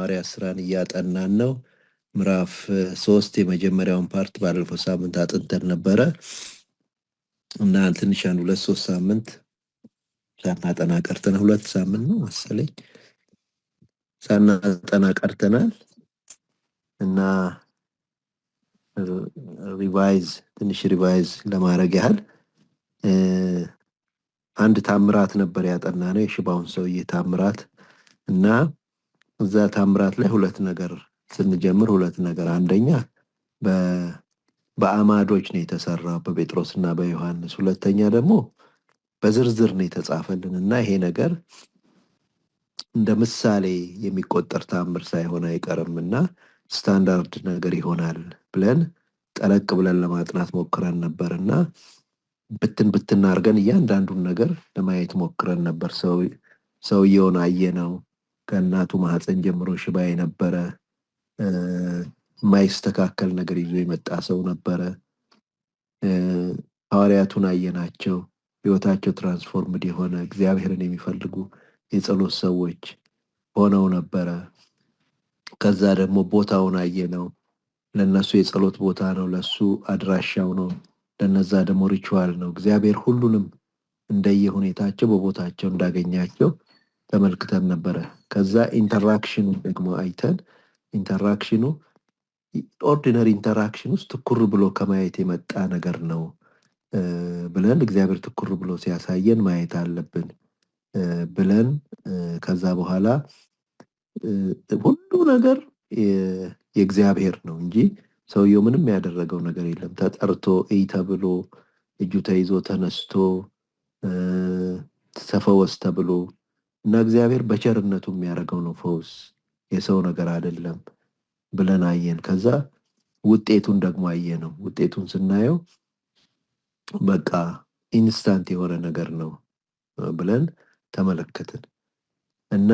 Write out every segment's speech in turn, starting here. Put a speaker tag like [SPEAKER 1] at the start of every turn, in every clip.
[SPEAKER 1] የሐዋርያት ሥራን እያጠናን ነው። ምዕራፍ 3 የመጀመሪያውን ፓርት ባለፈው ሳምንት አጥንተን ነበረ እና ትንሽ 2-3 ሳምንት ሳናጠና ቀርተናል። 2 ሳምንት ነው መሰለኝ ሳናጠና ቀርተናል እና ትንሽ ሪቫይዝ ለማድረግ ያህል አንድ ታምራት ነበር ያጠና ነው፣ የሽባውን ሰውዬ ታምራት እና እዛ ታምራት ላይ ሁለት ነገር ስንጀምር አንደኛ በአማዶች ነው የተሰራው በጴጥሮስና በዮሐንስ፣ ሁለተኛ ደግሞ በዝርዝር ነው የተጻፈልን እና ይሄ ነገር እንደ ምሳሌ የሚቆጠር ታምር ሳይሆን አይቀርምና ስታንዳርድ ነገር ይሆናል ብለን ጠለቅ ብለን ለማጥናት ሞክረን ነበርና ብትን አድርገን እያንዳንዱን ነገር ለማየት ሞክረን ነበር። ሰውየውን አየነው። ከእናቱ ማህፀን ጀምሮ ሽባ የነበረ የማይስተካከል ነገር ይዞ የመጣ ሰው ነበረ። ሐዋርያቱን አየናቸው። ህይወታቸው ትራንስፎርምድ የሆነ እግዚአብሔርን የሚፈልጉ የጸሎት ሰዎች ሆነው ነበረ። ከዛ ደግሞ ቦታውን አየነው። ለነሱ የጸሎት ቦታ ነው፣ ለሱ አድራሻው ነው፣ ለነዛ ደግሞ ሪቹዋል ነው። እግዚአብሔር ሁሉንም እንደየሁኔታቸው በቦታቸው እንዳገኛቸው ተመልክተን ነበረ። ከዛ ኢንተራክሽኑ ደግሞ አይተን ኢንተራክሽኑ ኦርዲነሪ ኢንተራክሽን ውስጥ ትኩር ብሎ ከማየት የመጣ ነገር ነው ብለን እግዚአብሔር ትኩር ብሎ ሲያሳየን ማየት አለብን ብለን ከዛ በኋላ ሁሉ ነገር የእግዚአብሔር ነው እንጂ ሰውየው ምንም ያደረገው ነገር የለም። ተጠርቶ እይ ተብሎ እጁ ተይዞ ተነስቶ ተፈወስ ተብሎ እና እግዚአብሔር በቸርነቱ የሚያደርገው ነው ፈውስ፣ የሰው ነገር አይደለም ብለን አየን። ከዛ ውጤቱን ደግሞ አየነው። ውጤቱን ስናየው በቃ ኢንስታንት የሆነ ነገር ነው ብለን ተመለከትን እና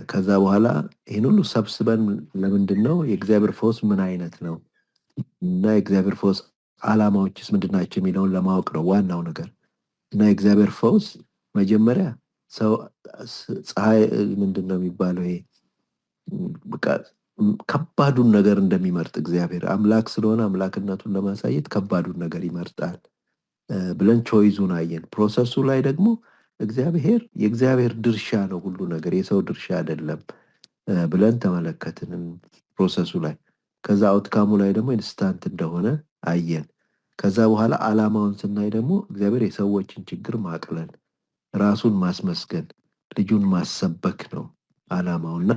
[SPEAKER 1] ከዛ በኋላ ይህን ሁሉ ሰብስበን ለምንድን ነው የእግዚአብሔር ፈውስ ምን አይነት ነው እና የእግዚአብሔር ፈውስ ዓላማዎችስ ምንድናቸው የሚለውን ለማወቅ ነው ዋናው ነገር። እና የእግዚአብሔር ፈውስ መጀመሪያ ሰው ፀሐይ ምንድን ነው የሚባለው ይሄ በቃ ከባዱን ነገር እንደሚመርጥ እግዚአብሔር አምላክ ስለሆነ አምላክነቱን ለማሳየት ከባዱን ነገር ይመርጣል ብለን ቾይዙን አየን። ፕሮሰሱ ላይ ደግሞ የእግዚአብሔር ድርሻ ነው ሁሉ ነገር፣ የሰው ድርሻ አይደለም ብለን ተመለከትን ፕሮሰሱ ላይ። ከዛ አውትካሙ ላይ ደግሞ ኢንስታንት እንደሆነ አየን። ከዛ በኋላ ዓላማውን ስናይ ደግሞ እግዚአብሔር የሰዎችን ችግር ማቅለል፣ ራሱን ማስመስገን፣ ልጁን ማሰበክ ነው ዓላማውና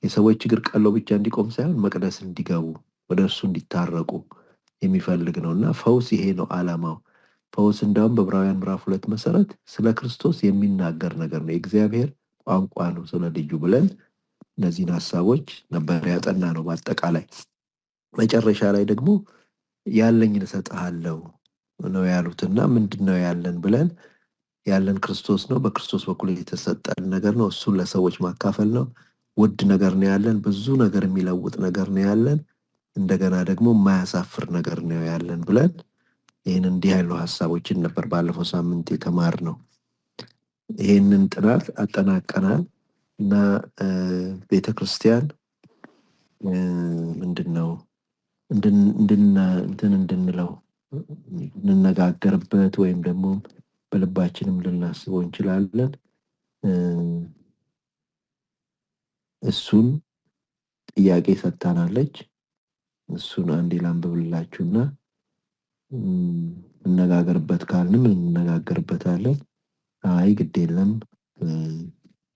[SPEAKER 1] የሰዎች ችግር ቀለው ብቻ እንዲቆም ሳይሆን መቅደስ እንዲገቡ ወደ እርሱ እንዲታረቁ የሚፈልግ ነውና ፈውስ ይሄ ነው ዓላማው። ፈውስ እንዳውም በዕብራውያን ምዕራፍ 2 መሰረት ስለ ክርስቶስ የሚናገር ነገር ነው፣ የእግዚአብሔር ቋንቋ ነው ስለ ልጁ ብለን እነዚህን ሐሳቦች ነበር ያጠና ነው። በአጠቃላይ መጨረሻ ላይ ደግሞ ያለኝን እሰጥሃለሁ ነው ያሉትና ምንድነው ያለን ብለን ያለን ክርስቶስ ነው፣ በክርስቶስ በኩል የተሰጠን ነገር ነው፣ እሱን ለሰዎች ማካፈል ነው። ውድ ነገር ነው ያለን፣ ብዙ ነገር የሚለውጥ ነገር ነው ያለን፣ እንደገና ደግሞ የማያሳፍር ነገር ነው ያለን ብለን ይህን እንዲህ ያሉ ሐሳቦችን ነበር ባለፈው ሳምንት የተማርነው። ይህንን ጥናት አጠናቀናል እና ቤተክርስቲያን ምንድነው እንድንለው እንነጋገርበት ወይም ደግሞ በልባችንም ልናስበው እንችላለን። እሱን ጥያቄ ሰጥታናለች። እሱን አንዴ ላንብብላችሁና እንነጋገርበት ካልንም እንነጋገርበታለን። አይ ግድ የለም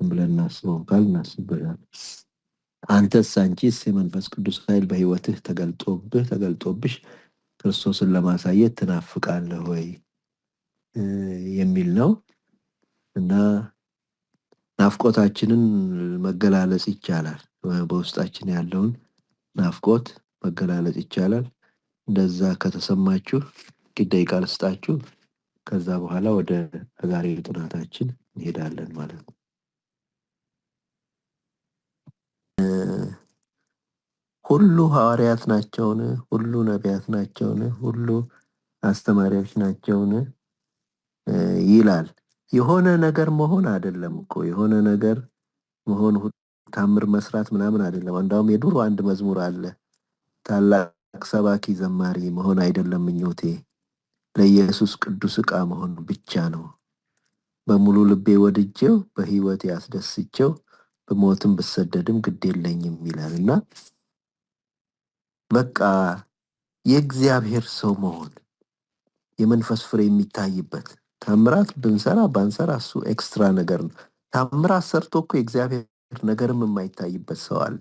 [SPEAKER 1] ብለን እናስበው ካል እናስብበታለን። አንተስ አንቺስ የመንፈስ ቅዱስ ኃይል በሕይወትህ ተገልጦብሽ ክርስቶስን ለማሳየት ትናፍቃለህ ወይ የሚል ነው እና ናፍቆታችንን መገላለጽ ይቻላል። በውስጣችን ያለውን ናፍቆት መገላለጽ ይቻላል። እንደዛ ከተሰማችሁ ጥቂት ደቂቃ ልስጣችሁ። ከዛ በኋላ ወደ ዛሬ ጥናታችን እንሄዳለን ማለት ነው። ሁሉ ሐዋርያት ናቸውን? ሁሉ ነቢያት ናቸውን? ሁሉ አስተማሪዎች ናቸውን? ይላል። የሆነ ነገር መሆን አይደለም እኮ የሆነ ነገር መሆን ታምር መስራት ምናምን አይደለም። እንዳውም የድሮ አንድ መዝሙር አለ፣ ታላቅ ሰባኪ ዘማሪ መሆን አይደለም ምኞቴ፣ ለኢየሱስ ቅዱስ ዕቃ መሆን ብቻ ነው። በሙሉ ልቤ ወድጄው በሕይወት ያስደስቼው በሞትም ብሰደድም ግድ የለኝም ይላል እና በቃ የእግዚአብሔር ሰው መሆን የመንፈስ ፍሬ የሚታይበት ታምራት ብንሰራ ባንሰራ እሱ ኤክስትራ ነገር ነው። ታምራት ሰርቶ እኮ የእግዚአብሔር ነገርም የማይታይበት ሰው አለ።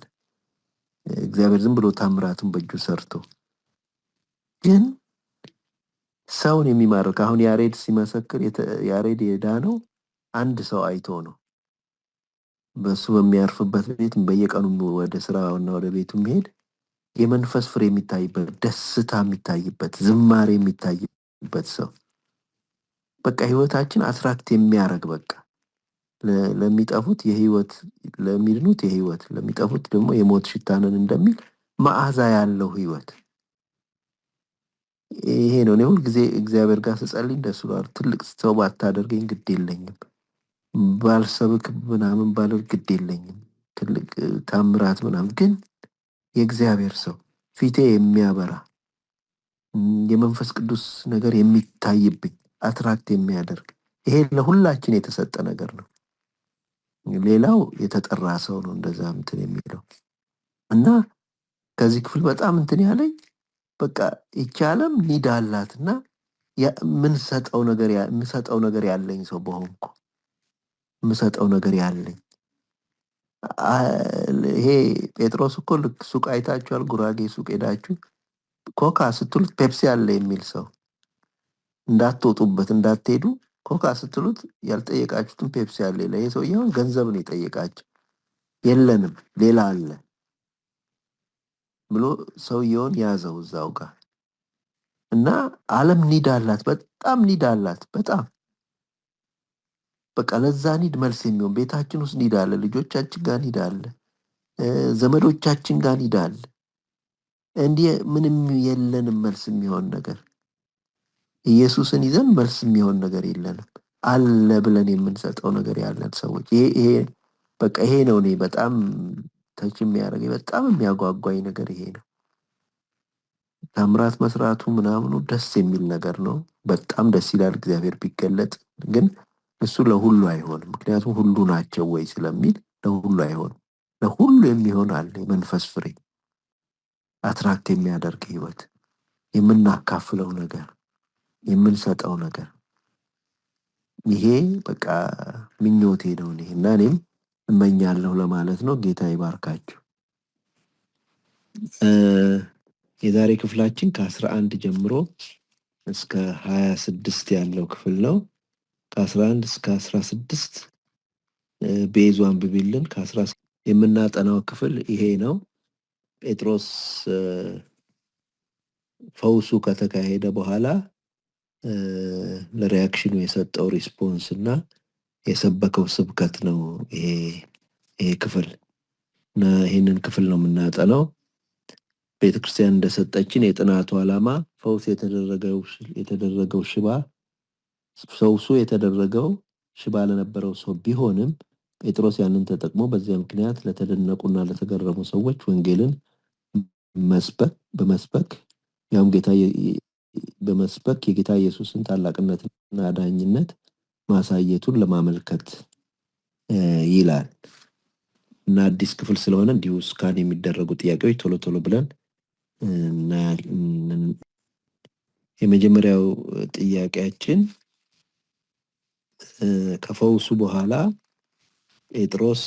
[SPEAKER 1] እግዚአብሔር ዝም ብሎ ታምራቱን በእጁ ሰርቶ ግን ሰውን የሚማርክ አሁን ያሬድ ሲመሰክር ያሬድ የዳነው አንድ ሰው አይቶ ነው። በሱ በሚያርፍበት ቤት በየቀኑ ወደ ስራውና ወደ ቤቱ የሚሄድ የመንፈስ ፍሬ የሚታይበት፣ ደስታ የሚታይበት፣ ዝማሬ የሚታይበት ሰው በቃ ህይወታችን አትራክት የሚያደርግ በቃ ለሚጠፉት የህይወት ለሚድኑት የህይወት ለሚጠፉት ደግሞ የሞት ሽታንን እንደሚል መዓዛ ያለው ህይወት ይሄ ነው። እኔ ሁል ጊዜ እግዚአብሔር ጋር ስጸልይ እንደሱ ነው። ትልቅ ሰው ባታደርገኝ ግድ የለኝም፣ ባልሰብክ ምናምን ባልል ግድ የለኝም፣ ትልቅ ታምራት ምናምን ግን የእግዚአብሔር ሰው ፊቴ የሚያበራ የመንፈስ ቅዱስ ነገር የሚታይብኝ አትራክት የሚያደርግ ይሄ ለሁላችን የተሰጠ ነገር ነው። ሌላው የተጠራ ሰው ነው እንደዛ እንትን የሚለው እና ከዚህ ክፍል በጣም እንትን ያለኝ በቃ ይቻለም ኒድ አላትና የምሰጠው ነገር ያለኝ ሰው በሆንኩ የምሰጠው ነገር ያለኝ ይሄ ጴጥሮስ እኮ ልክ ሱቅ አይታችኋል። ጉራጌ ሱቅ ሄዳችሁ ኮካ ስትሉት ፔፕሲ አለ የሚል ሰው እንዳትወጡበት እንዳትሄዱ ኮካ ስትሉት ያልጠየቃችሁትን ፔፕሲ አለ ይላል። ይሄ ሰውዬው ገንዘብ ነው የጠየቃቸው። የለንም ሌላ አለ ብሎ ሰውየውን ያዘው እዛው ጋር እና ዓለም ኒድ አላት፣ በጣም ኒድ አላት። በጣም በቃ ለዛ ኒድ መልስ የሚሆን ቤታችን ውስጥ ኒድ አለ፣ ልጆቻችን ጋር ኒድ አለ፣ ዘመዶቻችን ጋር ኒድ አለ። እንዲህ ምንም የለንም መልስ የሚሆን ነገር። ኢየሱስን ይዘን መልስ የሚሆን ነገር የለንም። አለ ብለን የምንሰጠው ነገር ያለን ሰዎች ይሄ በቃ ይሄ ነው እኔ በጣም ተች የሚያደርገኝ በጣም የሚያጓጓኝ ነገር ይሄ ነው። ታምራት መስራቱ ምናምኑ ደስ የሚል ነገር ነው። በጣም ደስ ይላል እግዚአብሔር ቢገለጥ፣ ግን እሱ ለሁሉ አይሆንም። ምክንያቱም ሁሉ ናቸው ወይ ስለሚል ለሁሉ አይሆንም። ለሁሉ የሚሆን አለ የመንፈስ ፍሬ አትራክት የሚያደርግ ህይወት፣ የምናካፍለው ነገር፣ የምንሰጠው ነገር ይሄ በቃ ምኞቴ ነው እና እኔም እመኛለሁ ለማለት ነው። ጌታ ይባርካችሁ። የዛሬ ክፍላችን ከ11 ጀምሮ እስከ 26 ያለው ክፍል ነው። ከ11 እስከ 16 ቤዙ አንብቢልን። ከ11 የምናጠናው ክፍል ይሄ ነው። ጴጥሮስ ፈውሱ ከተካሄደ በኋላ ለሪያክሽኑ የሰጠው ሪስፖንስ እና የሰበከው ስብከት ነው ይሄ ክፍል እና ይሄንን ክፍል ነው የምናጠናው። ቤተክርስቲያን እንደሰጠችን የጥናቱ ዓላማ ፈውስ የተደረገው ፈውሱ የተደረገው ሽባ ለነበረው ሰው ቢሆንም ጴጥሮስ ያንን ተጠቅሞ በዚያ ምክንያት ለተደነቁና ለተገረሙ ሰዎች ወንጌልን በመስበክ ያውም በመስበክ የጌታ ኢየሱስን ታላቅነትና አዳኝነት ማሳየቱን ለማመልከት ይላል እና አዲስ ክፍል ስለሆነ እንዲሁ ስካን የሚደረጉ ጥያቄዎች ቶሎ ቶሎ ብለን የመጀመሪያው ጥያቄያችን ከፈውሱ በኋላ ጴጥሮስ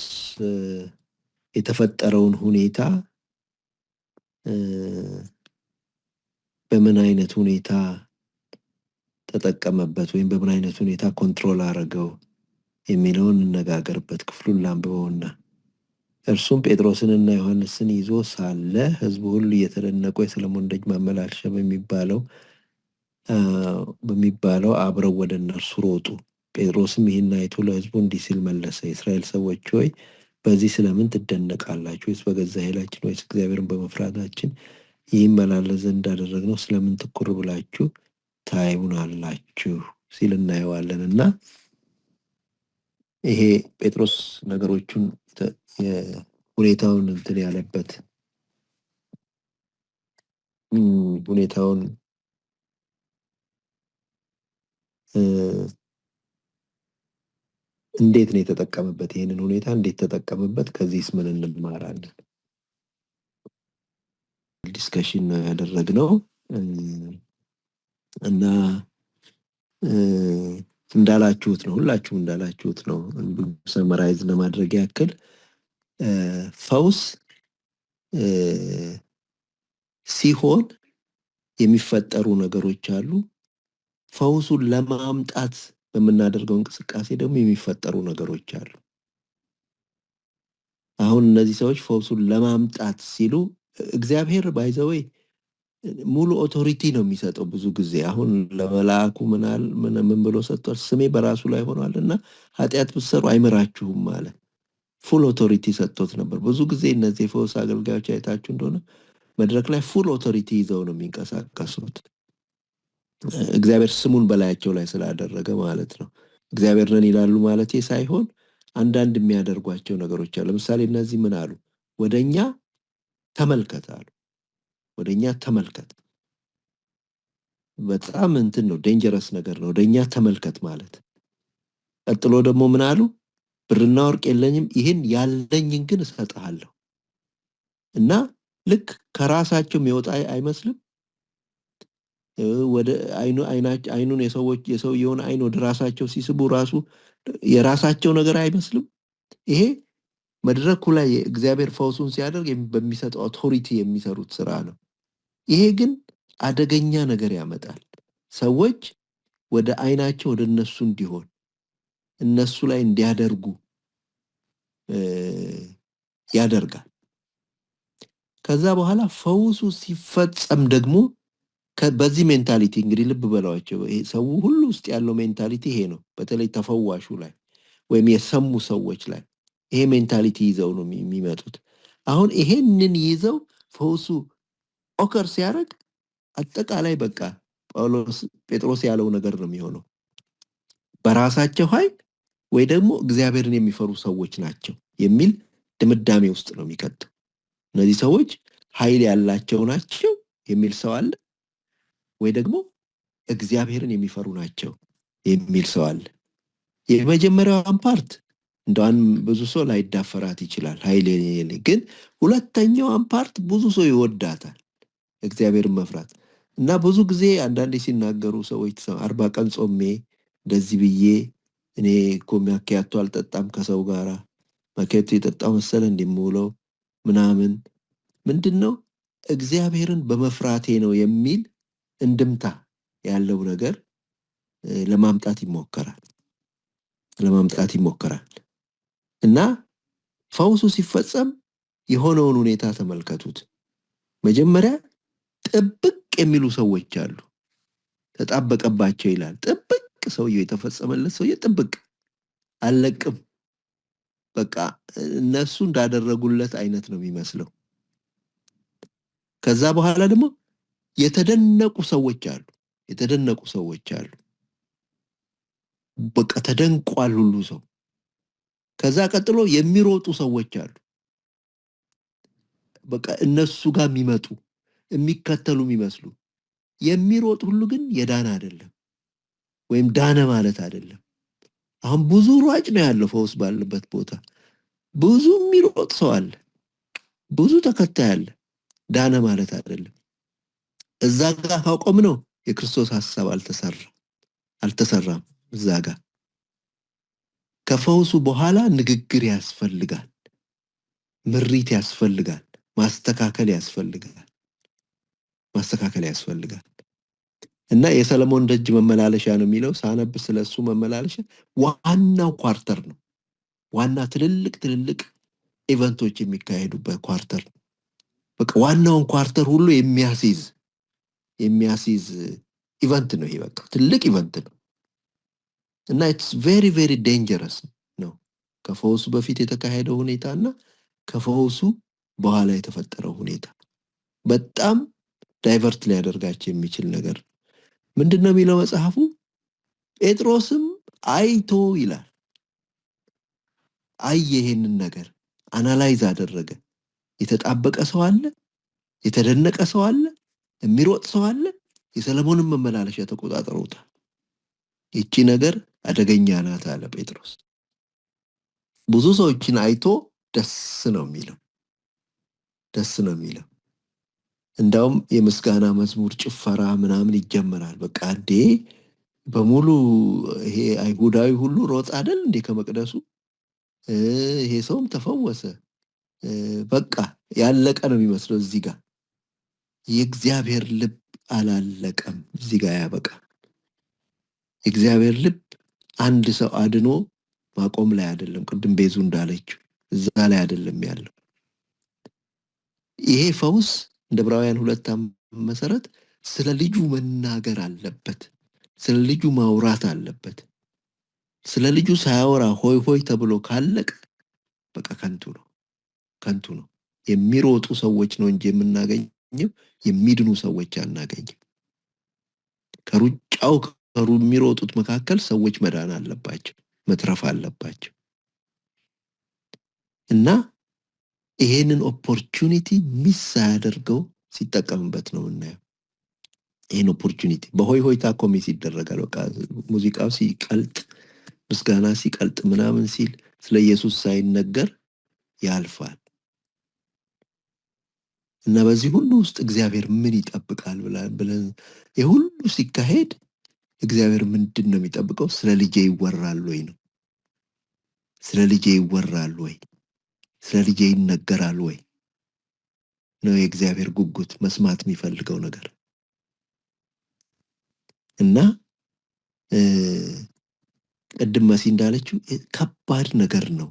[SPEAKER 1] የተፈጠረውን ሁኔታ በምን አይነት ሁኔታ ተጠቀመበት ወይም በምን አይነት ሁኔታ ኮንትሮል አደረገው የሚለውን እንነጋገርበት። ክፍሉን ላንብበውና እርሱም ጴጥሮስንና ዮሐንስን ይዞ ሳለ ሕዝቡ ሁሉ እየተደነቁ የሰለሞን ደጅ ማመላለሻ በሚባለው አብረው ወደ እነርሱ ሮጡ። ጴጥሮስም ይህን አይቶ ለሕዝቡ እንዲህ ሲል መለሰ፣ የእስራኤል ሰዎች ሆይ በዚህ ስለምን ትደነቃላችሁ? ወይስ በገዛ ኃይላችን ወይስ እግዚአብሔርን በመፍራታችን ይህን መላለስ ዘንድ እንዳደረግነው ስለምን ትኩር ብላችሁ ታዩናላችሁ ሲል እናየዋለን። እና ይሄ ጴጥሮስ ነገሮቹን ሁኔታውን እንትን ያለበት ሁኔታውን እንዴት ነው የተጠቀመበት? ይህንን ሁኔታ እንዴት ተጠቀመበት? ከዚህስ ምን እንማራለን? ዲስከሽን ነው ያደረግነው እና እንዳላችሁት ነው፣ ሁላችሁም እንዳላችሁት ነው። ሰመራይዝ ለማድረግ ያክል ፈውስ ሲሆን የሚፈጠሩ ነገሮች አሉ። ፈውሱን ለማምጣት በምናደርገው እንቅስቃሴ ደግሞ የሚፈጠሩ ነገሮች አሉ። አሁን እነዚህ ሰዎች ፈውሱን ለማምጣት ሲሉ እግዚአብሔር ባይዘወይ ሙሉ ኦቶሪቲ ነው የሚሰጠው። ብዙ ጊዜ አሁን ለመልአኩ ምን ብሎ ሰጥቷል? ስሜ በራሱ ላይ ሆኗል እና ኃጢአት ብትሰሩ አይምራችሁም ማለት ፉል ኦቶሪቲ ሰጥቶት ነበር። ብዙ ጊዜ እነዚህ የፈውስ አገልጋዮች አይታችሁ እንደሆነ መድረክ ላይ ፉል ኦቶሪቲ ይዘው ነው የሚንቀሳቀሱት። እግዚአብሔር ስሙን በላያቸው ላይ ስላደረገ ማለት ነው። እግዚአብሔር ነን ይላሉ ማለት ሳይሆን አንዳንድ የሚያደርጓቸው ነገሮች አሉ። ለምሳሌ እነዚህ ምን አሉ? ወደኛ ተመልከት አሉ። ወደኛ ተመልከት በጣም እንትን ነው፣ ዴንጀረስ ነገር ነው። ወደኛ ተመልከት ማለት። ቀጥሎ ደግሞ ምን አሉ? ብርና ወርቅ የለኝም፣ ይህን ያለኝን ግን እሰጥሃለሁ። እና ልክ ከራሳቸው የሚወጣ አይመስልም። ወደ አይኑን የሰውየውን አይን ወደ ራሳቸው ሲስቡ ራሱ የራሳቸው ነገር አይመስልም። ይሄ መድረኩ ላይ እግዚአብሔር ፈውሱን ሲያደርግ በሚሰጠው ኦቶሪቲ የሚሰሩት ስራ ነው። ይሄ ግን አደገኛ ነገር ያመጣል። ሰዎች ወደ አይናቸው ወደ እነሱ እንዲሆን እነሱ ላይ እንዲያደርጉ ያደርጋል። ከዛ በኋላ ፈውሱ ሲፈጸም ደግሞ በዚህ ሜንታሊቲ እንግዲህ ልብ በሏቸው፣ ሰው ሁሉ ውስጥ ያለው ሜንታሊቲ ይሄ ነው። በተለይ ተፈዋሹ ላይ ወይም የሰሙ ሰዎች ላይ ይሄ ሜንታሊቲ ይዘው ነው የሚመጡት። አሁን ይሄንን ይዘው ፈውሱ ኦከር ሲያደርግ አጠቃላይ በቃ ጴጥሮስ ያለው ነገር ነው የሚሆነው። በራሳቸው ኃይል ወይ ደግሞ እግዚአብሔርን የሚፈሩ ሰዎች ናቸው የሚል ድምዳሜ ውስጥ ነው የሚከተው። እነዚህ ሰዎች ኃይል ያላቸው ናቸው የሚል ሰው አለ፣ ወይ ደግሞ እግዚአብሔርን የሚፈሩ ናቸው የሚል ሰው አለ። የመጀመሪያውን ፓርት እንደዋን ብዙ ሰው ላይዳፈራት ይችላል፣ ኃይል ግን ሁለተኛውን ፓርት ብዙ ሰው ይወዳታል፣ እግዚአብሔርን መፍራት። እና ብዙ ጊዜ አንዳንዴ ሲናገሩ ሰዎች 40 ቀን ጾሜ እንደዚህ ብዬ እኔ እኮ ማኪያቶ አልጠጣም ከሰው ጋራ ማኪያቶ የጠጣው መሰለ እንደምውለው ምናምን ምንድነው እግዚአብሔርን በመፍራቴ ነው የሚል እንድምታ ያለው ነገር ለማምጣት ይሞከራል። እና ፈውሱ ሲፈጸም የሆነውን ሁኔታ ተመልከቱት። መጀመሪያ ጥብቅ የሚሉ ሰዎች አሉ። ተጣበቀባቸው ይላል። ጥብቅ ሰውየው የተፈጸመለት ሰውዬ ጥብቅ አለቅም፣ በቃ እነሱ እንዳደረጉለት አይነት ነው የሚመስለው። ከዛ በኋላ ደግሞ የተደነቁ ሰዎች አሉ። በቃ ተደንቋል ሁሉ ሰው። ከዛ ቀጥሎ የሚሮጡ ሰዎች አሉ። በቃ እነሱ ጋር የሚመጡ የሚከተሉ የሚመስሉ። የሚሮጥ ሁሉ ግን የዳነ አይደለም ወይም ዳነ ማለት አይደለም። አሁን ብዙ ሯጭ ነው ያለው ፈውስ ባለበት ቦታ። ብዙ የሚሮጥ ሰው አለ፣ ብዙ ተከታይ አለ። ዳነ ማለት አይደለም። እዛ ጋር ካቆም ነው የክርስቶስ ሐሳብ አልተሰራም። እዛ ጋር ከፈውሱ በኋላ ንግግር ያስፈልጋል፣ ምሪት ያስፈልጋል፣ ማስተካከል ያስፈልጋል። እና የሰለሞን ደጅ መመላለሻ ነው የሚለው ሳነብ ስለሱ መመላለሻ ዋናው ኳርተር ነው። ዋና ትልልቅ ኢቨንቶች የሚካሄዱበት ኳርተር ነው። በቃ ዋናውን ኳርተር ሁሉ የሚያስይዝ ኢቨንት ነው ይሄ። በቃ ትልቅ ኢቨንት ነው እና ኢትስ ቬሪ ቬሪ ዴንጀረስ ነው። ከፈውሱ በፊት የተካሄደው ሁኔታ እና ከፈውሱ በኋላ የተፈጠረው ሁኔታ በጣም ዳይቨርት ሊያደርጋቸው የሚችል ነገር። ምንድነው የሚለው መጽሐፉ? ጴጥሮስም አይቶ ይላል፣ አየ ይሄንን ነገር አናላይዝ አደረገ። የተጣበቀ ሰው አለ፣ የተደነቀ ሰው አለ፣ የሚሮጥ ሰው አለ። የሰለሞንን መመላለሻ ተቆጣጠሩታል። ይቺ ነገር አደገኛ ናት አለ ጴጥሮስ። ብዙ ሰዎችን አይቶ ደስ ነው የሚለው። እንዳውም የምስጋና መዝሙር፣ ጭፈራ ምናምን ይጀመራል። በቃ እንዴ በሙሉ ይሄ አይሁዳዊ ሁሉ ሮጥ አይደል እንዴ ከመቅደሱ፣ ይሄ ሰውም ተፈወሰ። በቃ ያለቀ ነው የሚመስለው። እዚህ ጋር የእግዚአብሔር ልብ አላለቀም። እዚህ ጋር ያበቃ። የእግዚአብሔር ልብ አንድ ሰው አድኖ ማቆም ላይ አይደለም። ቅድም ቤዙ እንዳለችው እዛ ላይ አይደለም ያለው። ይሄ ፈውስ እንደ ዕብራውያን 2 መሰረት ስለ ልጁ መናገር አለበት። ስለ ልጁ ማውራት አለበት። ስለ ልጁ ሳያወራ ሆይ ሆይ ተብሎ ካለቀ በቃ ከንቱ ነው። የሚሮጡ ሰዎች ነው እንጂ የምናገኘው የሚድኑ ሰዎች አናገኝም። ከሩጫው የሚሮጡት መካከል ሰዎች መዳን አለባቸው፣ መትረፍ አለባቸው። እና ይሄንን ኦፖርቹኒቲ ሚስ ሳያደርገው ሲጠቀምበት ነው የምናየው። ይሄን ኦፖርቹኒቲ በሆይ ሆይታ እኮ ሚስ ይደረጋል። በቃ ሙዚቃው ሲቀልጥ፣ ምስጋና ሲቀልጥ ምናምን ሲል ስለ ኢየሱስ ሳይነገር ያልፋል። እና በዚህ ሁሉ ውስጥ እግዚአብሔር ምን ይጠብቃል ብለን የሁሉ ሲካሄድ እግዚአብሔር ምንድን ነው የሚጠብቀው? ስለ ልጄ ይወራል ወይ ነው። ስለ ልጄ ይወራል ወይ፣ ስለ ልጄ ይነገራል ወይ ነው የእግዚአብሔር ጉጉት፣ መስማት የሚፈልገው ነገር። እና ቅድም መሲ እንዳለችው ከባድ ነገር ነው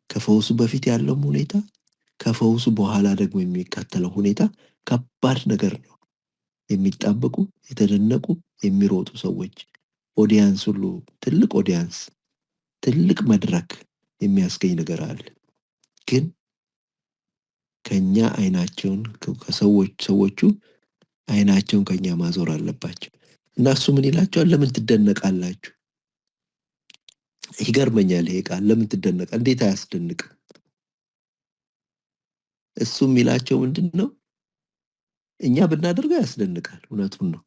[SPEAKER 1] ከፈውሱ በፊት ያለው ሁኔታ፣ ከፈውሱ በኋላ ደግሞ የሚከተለው ሁኔታ ከባድ ነገር ነው። የሚጣበቁ የተደነቁ የሚሮጡ ሰዎች፣ ኦዲያንስ ሁሉ ትልቅ ኦዲያንስ፣ ትልቅ መድረክ የሚያስገኝ ነገር አለ። ግን ከኛ አይናቸውን ሰዎቹ አይናቸውን ከኛ ማዞር አለባቸው። እና እሱ ምን ይላቸዋል? ለምን ትደነቃላችሁ? ይገርመኛል ይሄ ቃል። ለምን ትደነቃል? እንዴት አያስደንቅም? እሱ የሚላቸው ምንድን ነው? እኛ ብናደርገው ያስደንቃል፣ እውነቱን ነው።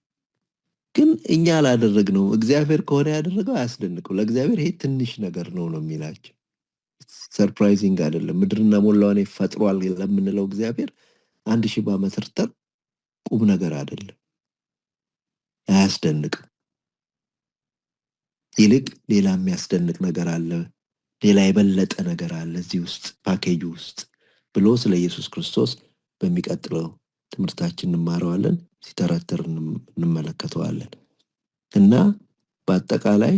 [SPEAKER 1] ግን እኛ አላደረግነው። እግዚአብሔር ከሆነ ያደረገው አያስደንቀው። ለእግዚአብሔር ይሄ ትንሽ ነገር ነው የሚላቸው። ሰርፕራይዚንግ አይደለም። ምድርና ሞላዋን ፈጥሯል ለምንለው እግዚአብሔር 1000 መተርተር ቁም ነገር አይደለም፣ አያስደንቅም። ይልቅ ሌላ የሚያስደንቅ ነገር አለ፣ ሌላ የበለጠ ነገር አለ እዚህ ውስጥ ፓኬጅ ውስጥ ብሎ ስለ ኢየሱስ ክርስቶስ በሚቀጥለው ትምህርታችን እንማረዋለን፣ ሲተረተር እንመለከተዋለን። እና በአጠቃላይ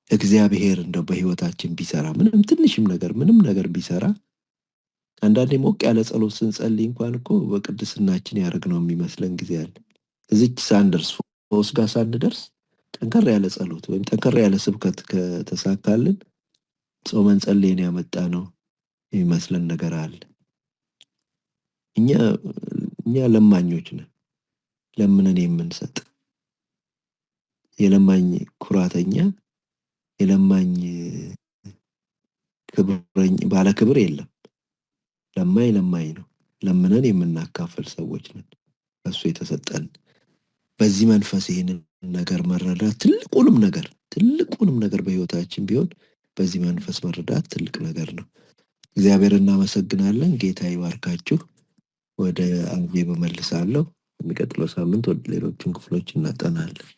[SPEAKER 1] እግዚአብሔር እንደው በህይወታችን ቢሰራ ምንም ትንሽም ነገር ምንም ነገር ቢሰራ፣ አንዳንዴ ሞቅ ያለ ጸሎት ስንጸልይ እንኳን እኮ በቅድስናችን ያደረግነው የሚመስለን ጊዜ አለ። እዚች ሳንደርስ ፈውስ ጋር ሳንደርስ ጠንከር ያለ ጸሎት ወይም ጠንከር ያለ ስብከት ከተሳካልን ጾመን ጸልየን ያመጣ ነው የሚመስለን ነገር አለ። እኛ ለማኞች ነን፣ ለምነን የምንሰጥ የለማኝ ኩራተኛ፣ የለማኝ ባለ ክብር የለም። ለማኝ ነው። ለምነን የምናካፈል ሰዎች ነን፣ እሱ የተሰጠን። በዚህ መንፈስ ይሄንን ነገር መረዳት ትልቁንም ነገር በህይወታችን ቢሆን በዚህ መንፈስ መረዳት ትልቅ ነገር ነው። እግዚአብሔር እናመሰግናለን። ጌታ ይባርካችሁ። ወደ አብዬ በመልሳለሁ። የሚቀጥለው ሳምንት ወደ ሌሎችን ክፍሎች እናጠናለን።